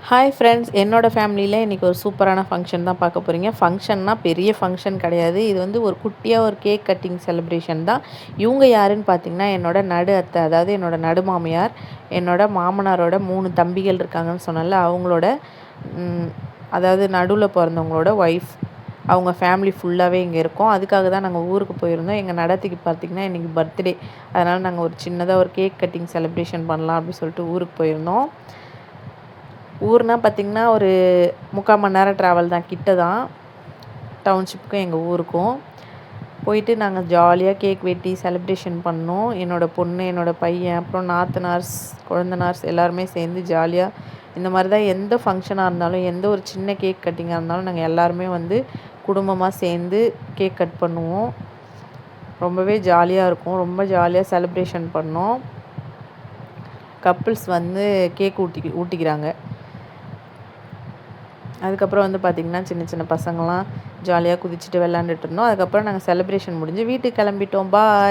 Hi friends, என்னோடய ஃபேமிலியில் இன்றைக்கி ஒரு சூப்பரான ஃபங்க்ஷன் தான் பார்க்க போகிறீங்க. ஃபங்க்ஷன்னா பெரிய ஃபங்க்ஷன் கிடையாது. இது வந்து ஒரு குட்டியாக ஒரு கேக் கட்டிங் செலிப்ரேஷன் தான். இவங்க யாருன்னு பார்த்தீங்கன்னா, என்னோட நடு அத்தை, அதாவது என்னோட நடு மாமியார், என்னோட மாமனாரோட 3 தம்பிகள் இருக்காங்கன்னு சொன்னேன்ல, அவங்களோட அதாவது நடுவில் பிறந்தவங்களோட ஒய்ஃப். அவங்க ஃபேமிலி ஃபுல்லாகவே இங்கே இருக்கோம். அதுக்காக தான் நாங்கள் ஊருக்கு போயிருந்தோம். எங்கள் நடத்திக்கு பார்த்திங்கன்னா இன்றைக்கி பர்த்டே. அதனால் நாங்கள் ஒரு சின்னதாக ஒரு கேக் கட்டிங் செலிப்ரேஷன் பண்ணலாம் அப்படின்னு சொல்லிட்டு ஊருக்கு போயிருந்தோம். ஊர்னால் பார்த்திங்கன்னா ஒரு 3/4 மணி நேரம் ட்ராவல் தான், கிட்ட தான் டவுன்ஷிப்புக்கும் எங்கள் ஊருக்கும். போயிட்டு நாங்கள் ஜாலியாக கேக் வெட்டி செலிப்ரேஷன் பண்ணோம். என்னோடய பொண்ணு, என்னோடய பையன், அப்புறம் நாத்தனார்ஸ், குழந்தனார்ஸ் எல்லாருமே சேர்ந்து ஜாலியாக இந்த மாதிரி தான் எந்த ஃபங்க்ஷனாக இருந்தாலும், எந்த ஒரு சின்ன கேக் கட்டிங்காக இருந்தாலும் நாங்கள் எல்லாருமே வந்து குடும்பமாக சேர்ந்து கேக் கட் பண்ணுவோம். ரொம்பவே ஜாலியாக இருக்கும். ரொம்ப ஜாலியாக செலிப்ரேஷன் பண்ணோம். கப்புள்ஸ் வந்து கேக் ஊட்டிக்கிறாங்க. அதுக்கப்புறம் வந்து பார்த்திங்கன்னா சின்ன சின்ன பசங்கள்லாம் ஜாலியாக குதிச்சுட்டு விளாண்டுட்டு இருந்தோம். அதுக்கப்புறம் நாங்கள் செலிப்ரேஷன் முடிஞ்சு வீட்டுக்கு கிளம்பிட்டோம். பாய்.